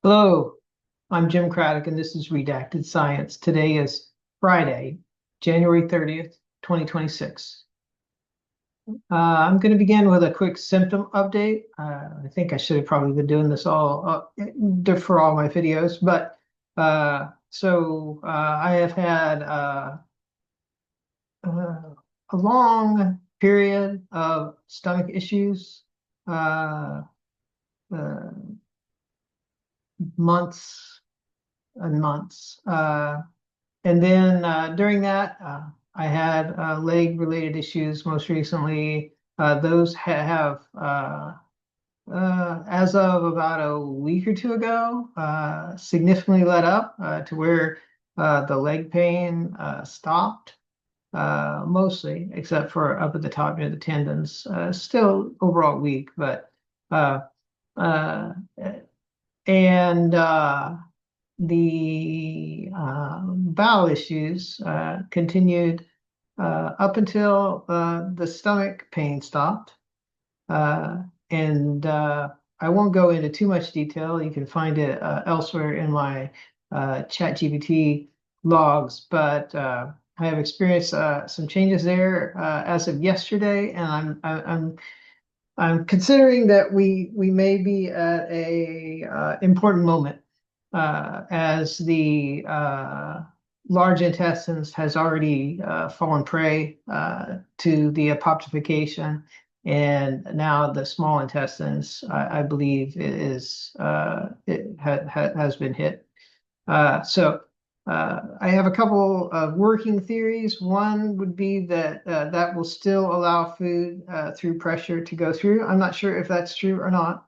Hello, I'm Jim Craddock, and this is Redacted Science. Today is Friday, January 30th, 2026. I'm going to begin with a quick symptom update. I think I should have probably been doing this all for all my videos, but I have had a long period of stomach issues, uh, uh, months and months. And then during that, I had leg-related issues most recently. Those have, as of about a week or two ago, significantly let up to where the leg pain stopped, mostly, except for up at the top near the tendons. Still overall weak, but uh, uh, and the bowel issues continued up until the stomach pain stopped. Uh, and I won't go into too much detail. You can find it elsewhere in my ChatGPT logs, but I have experienced some changes there as of yesterday, and I'm considering that we may be at a important moment as the large intestines has already fallen prey to the apoptification, and now the small intestines, I believe, has been hit. I have a couple of working theories. One would be that that will still allow food through pressure to go through. I'm not sure if that's true or not.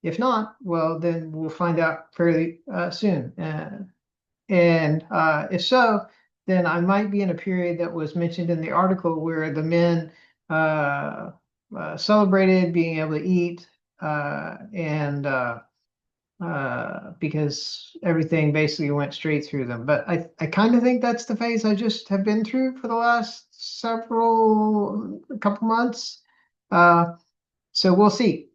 If not, well, then we'll find out fairly soon. And if so, then I might be in a period that was mentioned in the article where the men uh, celebrated being able to eat and because everything basically went straight through them. But I kind of think that's the phase I just have been through for the last couple months. Uh, so we'll see.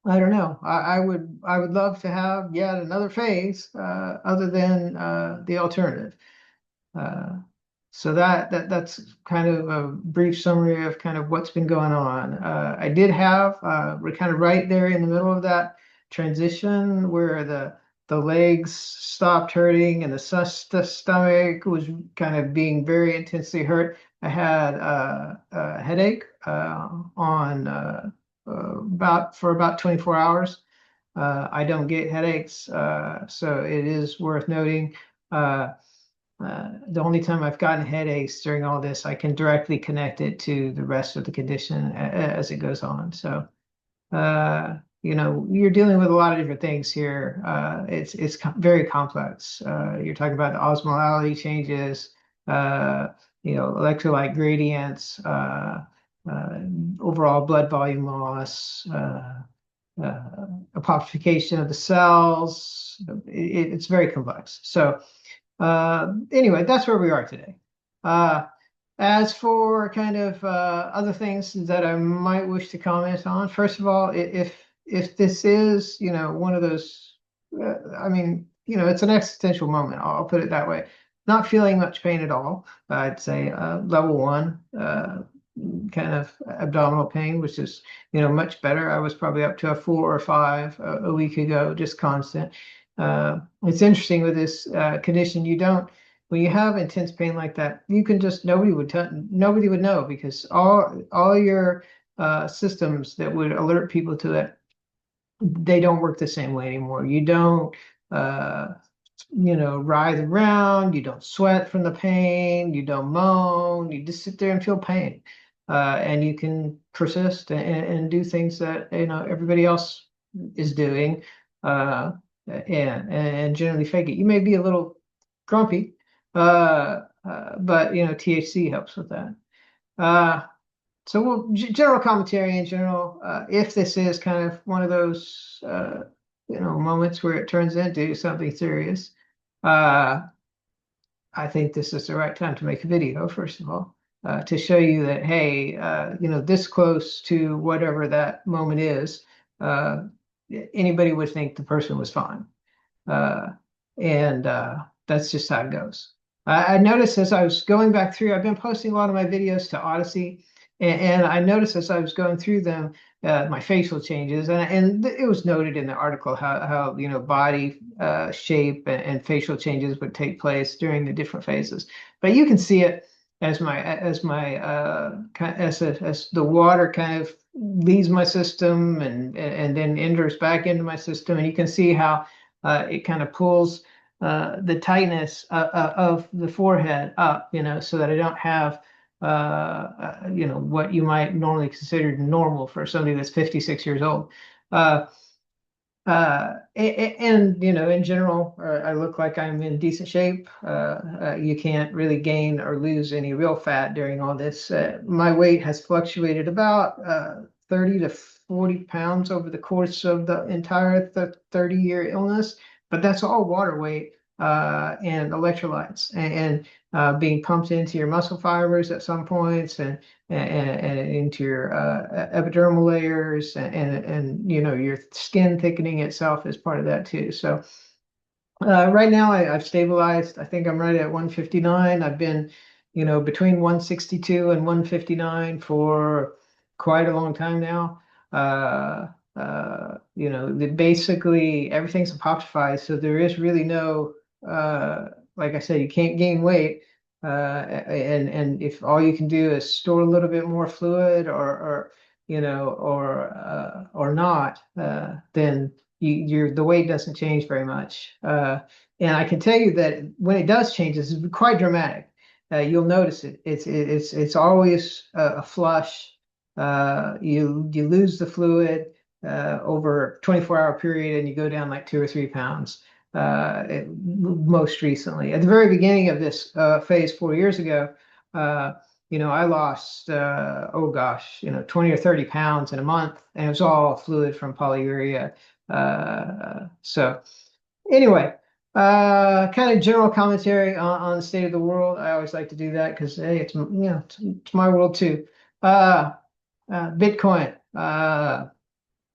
I don't know. I would love to have yet another phase other than the alternative. Uh, so that's kind of a brief summary of kind of what's been going on. I did have we're kind of right there in the middle of that transition where the legs stopped hurting and the stomach was kind of being very intensely hurt. I had a headache on about 24 hours. I don't get headaches, so it is worth noting. Uh, the only time I've gotten headaches during all this, I can directly connect it to the rest of the condition as it goes on. So, you're dealing with a lot of different things here. It's very complex. You're talking about the osmolality changes, uh, electrolyte gradients, uh, overall blood volume loss, apoptification of the cells. It's very complex. So. Anyway, that's where we are today. Uh, as for kind of other things that I might wish to comment on, first of all, if this is, one of those, I mean, it's an existential moment. I'll put it that way. Not feeling much pain at all. I'd say level one, kind of abdominal pain, which is, much better. I was probably up to a 4 or 5 a week ago, just constant. It's interesting with this condition. When you have intense pain like that, you can just nobody would know because all your systems that would alert people to it, they don't work the same way anymore. You don't uh, writhe around, you don't sweat from the pain, you don't moan, you just sit there and feel pain. And you can persist and do things that everybody else is doing. Uh, and generally fake it. You may be a little grumpy, but THC helps with that. Uh, general commentary in general. If this is kind of one of those moments where it turns into something serious, uh, I think this is the right time to make a video. First of all, to show you that hey, this close to whatever that moment is. Uh, anybody would think the person was fine. Uh, and that's just how it goes. I noticed as I was going back through, I've been posting a lot of my videos to Odyssey, and I noticed as I was going through them, my facial changes, and it was noted in the article how body shape and facial changes would take place during the different phases. But you can see it as the water kind of leaves my system and then enters back into my system, and you can see how it kind of pulls the tightness of the forehead up, so that I don't have, what you might normally consider normal for somebody that's 56 years old. Uh, and in general, I look like I'm in decent shape. You can't really gain or lose any real fat during all this. My weight has fluctuated about 30 to 40 pounds over the course of the entire 30-year illness, but that's all water weight and electrolytes and being pumped into your muscle fibers at some points and into your epidermal layers and your skin thickening itself is part of that too. So right now I've stabilized. I think I'm right at 159. I've been, between 162 and 159 for quite a long time now. Basically everything's apoptophized, so there is really no, like I said, you can't gain weight. And if all you can do is store a little bit more fluid or not, then the weight doesn't change very much. And I can tell you that when it does change, it's quite dramatic. You'll notice it. It's always a flush. You lose the fluid over a 24-hour period, and you go down like 2 or 3 pounds. Most recently, at the very beginning of this phase 4 years ago, I lost, oh gosh, 20 or 30 pounds in a month, and it was all fluid from polyuria. So anyway, kind of general commentary on the state of the world. I always like to do that because, hey, it's my world too. Bitcoin.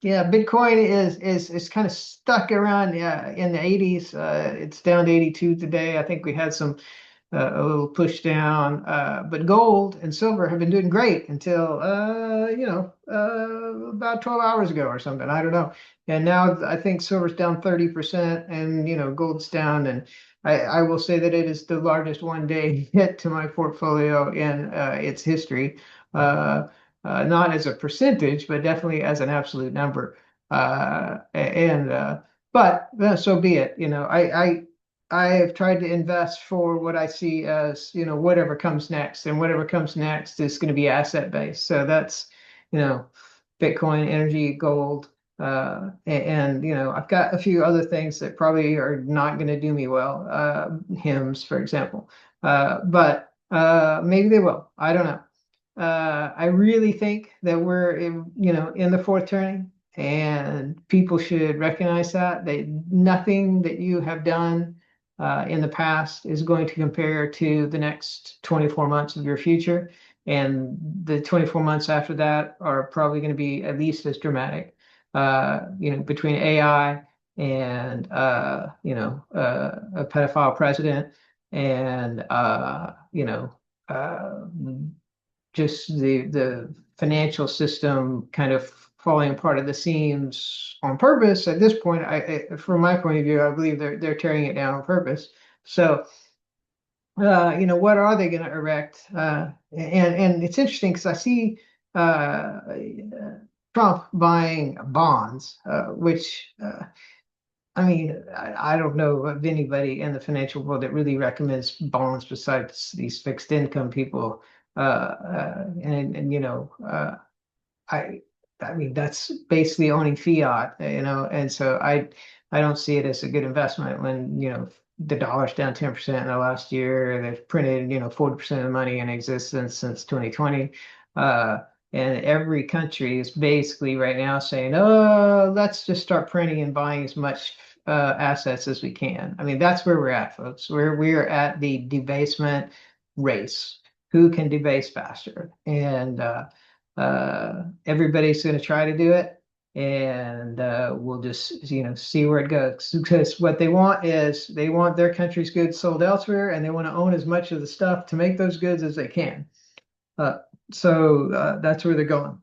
Yeah, Bitcoin is kind of stuck around in the 80s. It's down to 82 today. I think we had a little push down, but gold and silver have been doing great until about 12 hours ago or something. I don't know. And now I think silver's down 30% and gold's down. And I will say that it is the largest one-day hit to my portfolio in its history. Not as a percentage, but definitely as an absolute number. But so be it. I have tried to invest for what I see as, whatever comes next, and whatever comes next is going to be asset based. So that's, Bitcoin, energy, gold, I've got a few other things that probably are not going to do me well. Hymns, for example, but maybe they will. I don't know. I really think that we're in the fourth turning, and people should recognize that nothing that you have done in the past is going to compare to the next 24 months of your future, and the 24 months after that are probably going to be at least as dramatic. Between AI and a pedophile president and just the financial system kind of falling apart at the seams on purpose. At this point, from my point of view, I believe they're tearing it down on purpose. So, what are they going to erect? And it's interesting because I see Trump buying bonds, which I mean, I don't know of anybody in the financial world that really recommends bonds besides these fixed income people. I I mean that's basically owning fiat, and so I don't see it as a good investment when the dollar's down 10% in the last year. They've printed 40% of the money in existence since 2020. And every country is basically right now saying, oh, let's just start printing and buying as much assets as we can. I mean, that's where we're at, folks. We're at the debasement race. Who can debase faster? And everybody's going to try to do it. and we'll just see where it goes. Because what they want is they want their country's goods sold elsewhere, and they want to own as much of the stuff to make those goods as they can. Uh, so that's where they're going.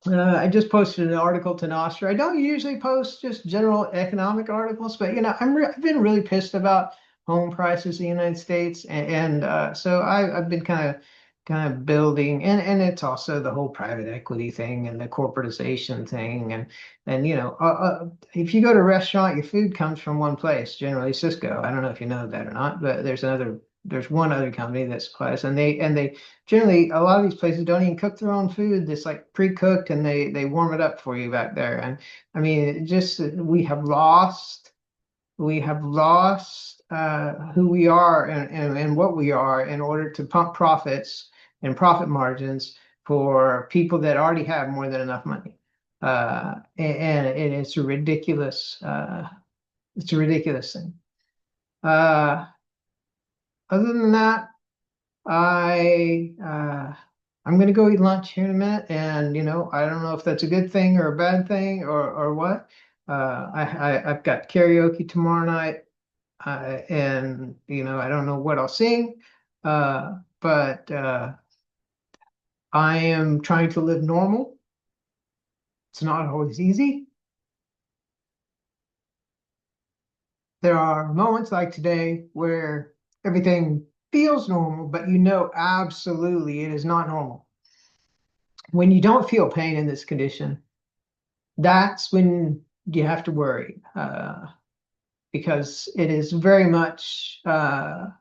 I just posted an article to Nostr. I don't usually post just general economic articles, but I've been really pissed about home prices in the United States, and so I've been kind of building, and it's also the whole private equity thing and the corporatization thing, and if you go to a restaurant, your food comes from one place, generally Cisco. I don't know if you know that or not, but there's one other company that supplies, and they generally, a lot of these places don't even cook their own food. It's like pre-cooked, and they warm it up for you back there. And I mean, it just we have lost who we are and what we are in order to pump profits and profit margins for people that already have more than enough money. And it's a ridiculous thing. Other than that, I I'm gonna go eat lunch here in a minute, and I don't know if that's a good thing or a bad thing or what. I've got karaoke tomorrow night, and I don't know what I'll sing, but I am trying to live normal. It's not always easy. There are moments like today where everything feels normal, but absolutely it is not normal. When you don't feel pain in this condition, that's when you have to worry, because it is very much so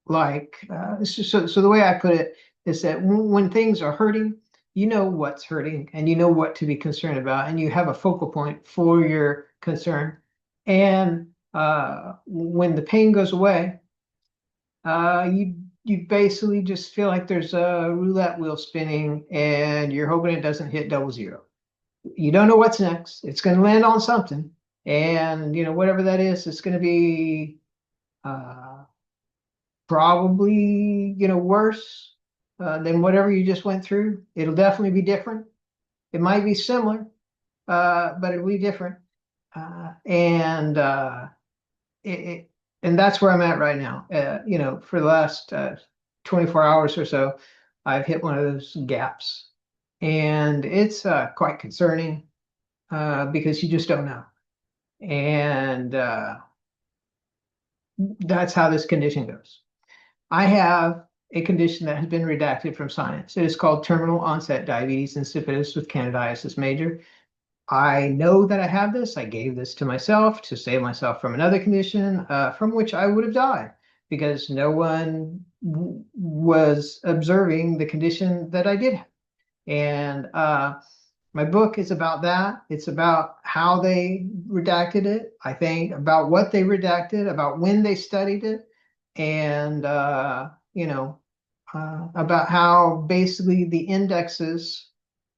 the way I put it is that when things are hurting, you know what's hurting and you know what to be concerned about, and you have a focal point for your concern. And when the pain goes away, you basically just feel like there's a roulette wheel spinning, and you're hoping it doesn't hit 00. You don't know what's next. It's going to land on something, and whatever that is, it's going to be uh, probably worse than whatever you just went through. It'll definitely be different. It might be similar, but it'll be different. And it, it and that's where I'm at right now. For the last 24 hours or so, I've hit one of those gaps, and it's quite concerning, because you just don't know. And that's how this condition goes. I have a condition that has been redacted from science. It is called terminal onset diabetes insipidus with candidiasis major. I know that I have this. I gave this to myself to save myself from another condition, from which I would have died, because no one was observing the condition that I did have. And my book is about that. It's about how they redacted it, I think, about what they redacted, about when they studied it, and about how basically the indexes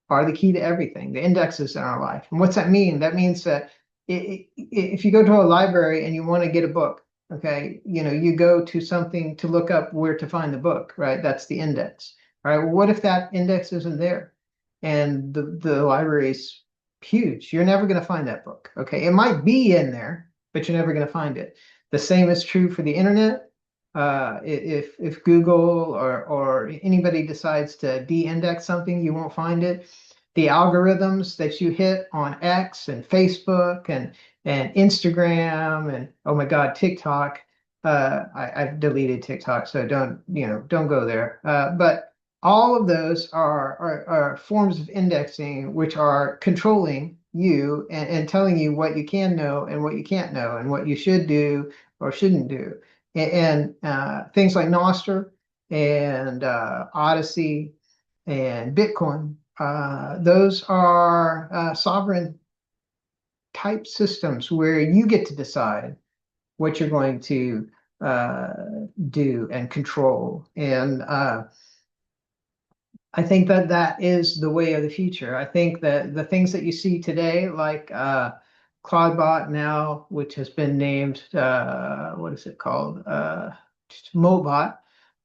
are the key to everything, the indexes in our life. And what's that mean? That means that if you go to a library and you want to get a book, okay, you go to something to look up where to find the book, right? That's the index. All right. Well, what if that index isn't there? And the library is huge. You're never going to find that book. Okay. It might be in there, but you're never going to find it. The same is true for the internet. If Google or anybody decides to de-index something, you won't find it. The algorithms that you hit on X and Facebook and Instagram and, oh my God, TikTok. I've deleted TikTok, so don't go there. But all of those are forms of indexing which are controlling you and telling you what you can know and what you can't know and what you should do or shouldn't do. And things like Nostr and Odyssey and Bitcoin, those are sovereign type systems where you get to decide what you're going to do and control. And I think that is the way of the future. I think that the things that you see today, like Cloudbot now, which has been named, what is it called? Mobot.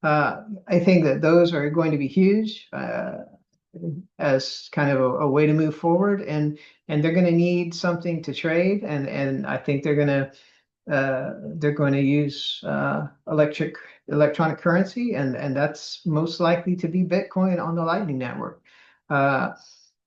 I think that those are going to be huge. as kind of a way to move forward, and they're going to need something to trade, and I think they're going to use electronic currency, and that's most likely to be Bitcoin on the Lightning Network. Uh,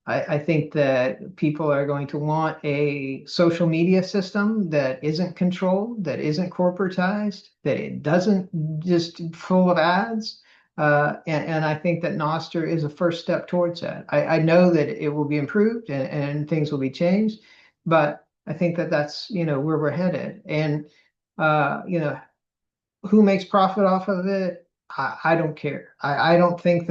I think that people are going to want a social media system that isn't controlled, that isn't corporatized, that it doesn't just full of ads. And I think that Nostr is a first step towards that. I know that it will be improved and things will be changed, but I think that that's, where we're headed. And, who makes profit off of it? I don't care. I don't think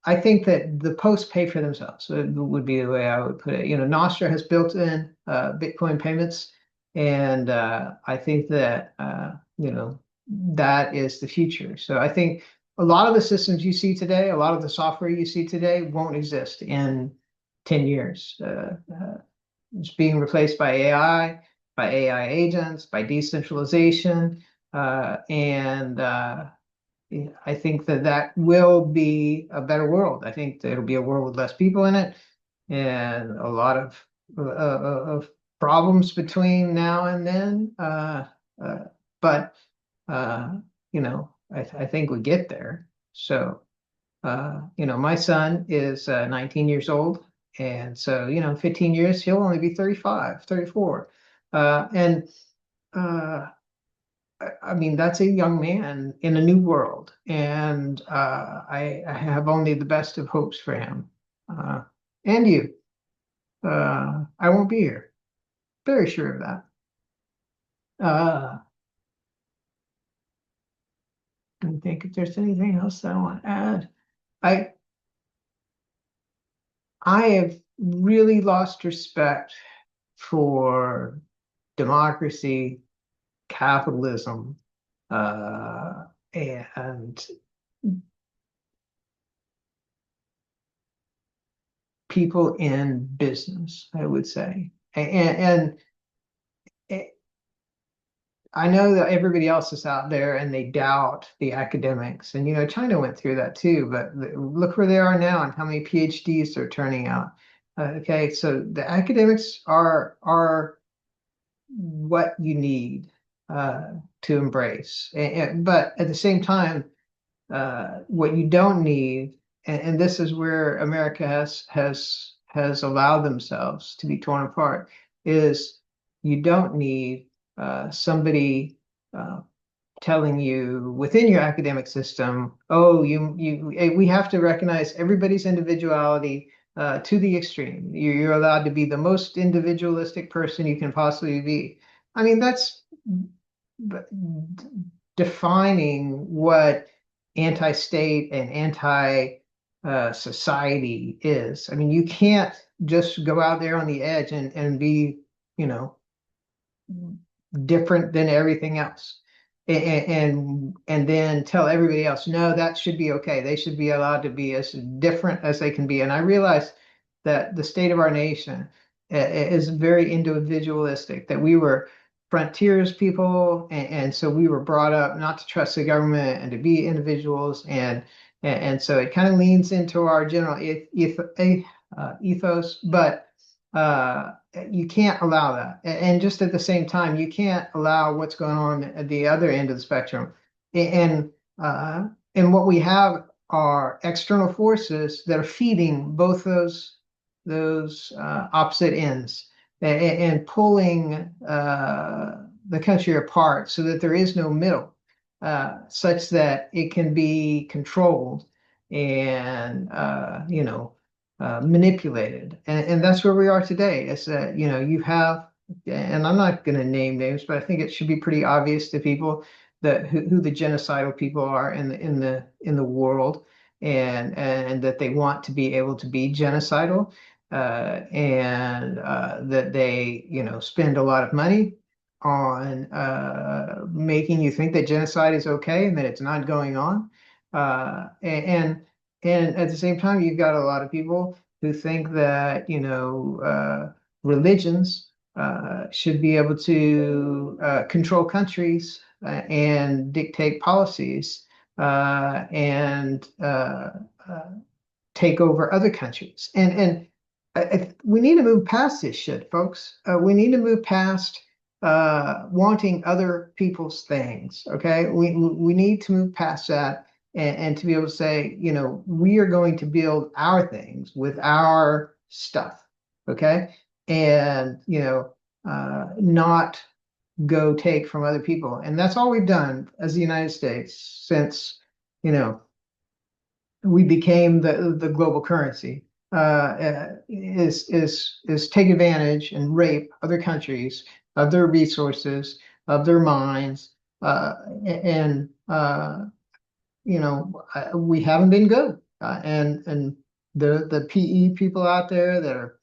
I think that the posts pay for themselves. So it would be the way I would put it. Nostra has built in Bitcoin payments, and I think that that is the future. So I think a lot of the systems you see today, a lot of the software you see today, won't exist in 10 years. It's being replaced by AI agents, by decentralization, and I think that that will be a better world. I think that it'll be a world with less people in it, and a lot of problems between now and then. But I think we get there. So, my son is 19 years old, and so, 15 years, he'll only be 35, 34. And I mean, that's a young man in a new world, and I have only the best of hopes for him. And you. I won't be here. Very sure of that. I think if there's anything else that I want to add. I I have really lost respect for democracy, capitalism, and people in business, I would say. And I know that everybody else is out there and they doubt the academics. And, China went through that too, but look where they are now and how many PhDs they're turning out. Okay, so the academics are what you need to embrace. But at the same time, what you don't need, and this is where America has allowed themselves to be torn apart, is you don't need somebody telling you within your academic system, oh, we have to recognize everybody's individuality to the extreme. You're allowed to be the most individualistic person you can possibly be. I mean, that's defining what anti-state and anti-society is. I mean, you can't just go out there on the edge and be, different than everything else. And then tell everybody else, no, that should be okay. They should be allowed to be as different as they can be. And I realize that the state of our nation is very individualistic, that we were frontiers people, and so we were brought up not to trust the government and to be individuals, and so it kind of leans into our general ethos, but you can't allow that. And just at the same time, you can't allow what's going on at the other end of the spectrum. And what we have are external forces that are feeding both those opposite ends and pulling the country apart so that there is no middle, such that it can be controlled and manipulated. And that's where we are today. Is that, you have, and I'm not going to name names, but I think it should be pretty obvious to people that who the genocidal people are in the world, and that they want to be able to be genocidal, and that they, spend a lot of money on making you think that genocide is okay and that it's not going on. And at the same time, you've got a lot of people who think that, religions should be able to control countries and dictate policies and take over other countries. And we need to move past this shit, folks. We need to move past wanting other people's things. Okay, we need to move past that and to be able to say, we are going to build our things with our stuff. Okay, and not go take from other people. And that's all we've done as the United States since, you know, we became the global currency. Is take advantage and rape other countries of their resources, of their minds, and we haven't been good. And the PE people out there that are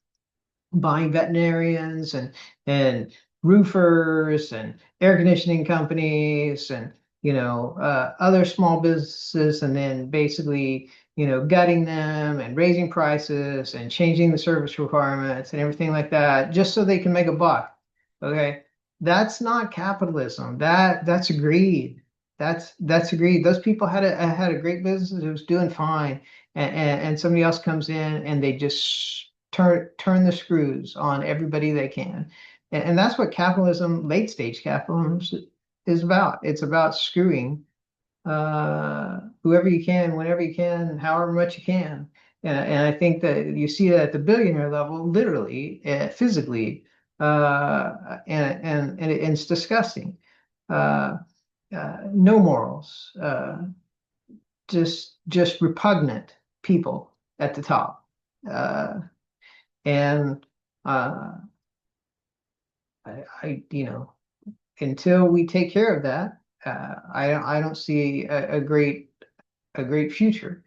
buying veterinarians and roofers and air conditioning companies and other small businesses, and then basically gutting them and raising prices and changing the service requirements and everything like that just so they can make a buck. Okay, that's not capitalism. That's greed. That's greed. Those people had a great business. It was doing fine, and somebody else comes in and they just turn the screws on everybody they can. And that's what capitalism, late stage capitalism, is about. It's about screwing whoever you can, whenever you can, however much you can. And I think that you see that at the billionaire level, literally, physically, and it's disgusting. Uh, no morals, just repugnant people at the top. And I until we take care of that, I don't see a great future.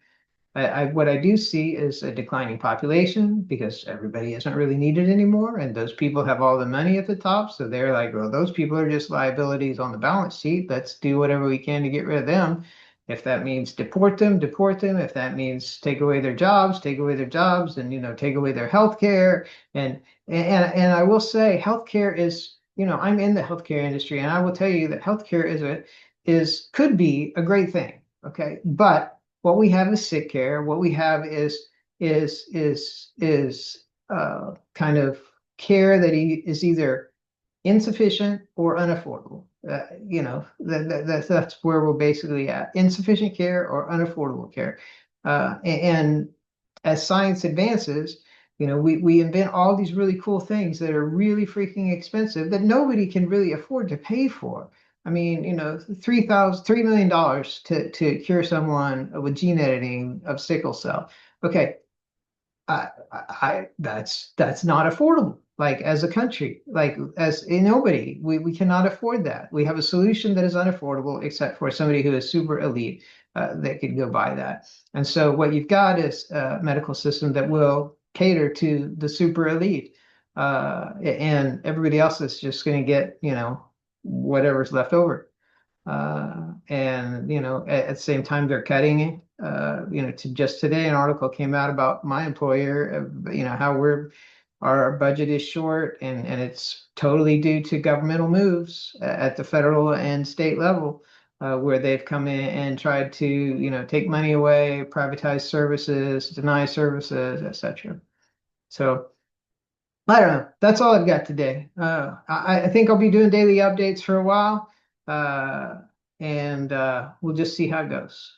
What I do see is a declining population because everybody isn't really needed anymore, and those people have all the money at the top, so they're like, well, those people are just liabilities on the balance sheet. Let's do whatever we can to get rid of them. If that means deport them, deport them. If that means take away their jobs, take away their jobs, and take away their health care. And I will say, healthcare is, I'm in the healthcare industry, and I will tell you that healthcare could be a great thing. Okay, but what we have is sick care. What we have is kind of care that is either insufficient or unaffordable. That's where we're basically at: insufficient care or unaffordable care. And as science advances, we invent all these really cool things that are really freaking expensive that nobody can really afford to pay for. I mean, $3 million to cure someone with gene editing of sickle cell. Okay, that's not affordable. Like, as a country, like, as a nobody, we cannot afford that. We have a solution that is unaffordable, except for somebody who is super elite that could go buy that. And so what you've got is a medical system that will cater to the super elite, and everybody else is just going to get whatever's left over. And at the same time, they're cutting. To just today, an article came out about my employer. How our budget is short, and it's totally due to governmental moves at the federal and state level, where they've come in and tried to take money away, privatize services, deny services, etc. So I don't know. That's all I've got today. I think I'll be doing daily updates for a while, and we'll just see how it goes.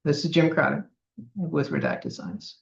This is Jim Crowder with Redacted Science.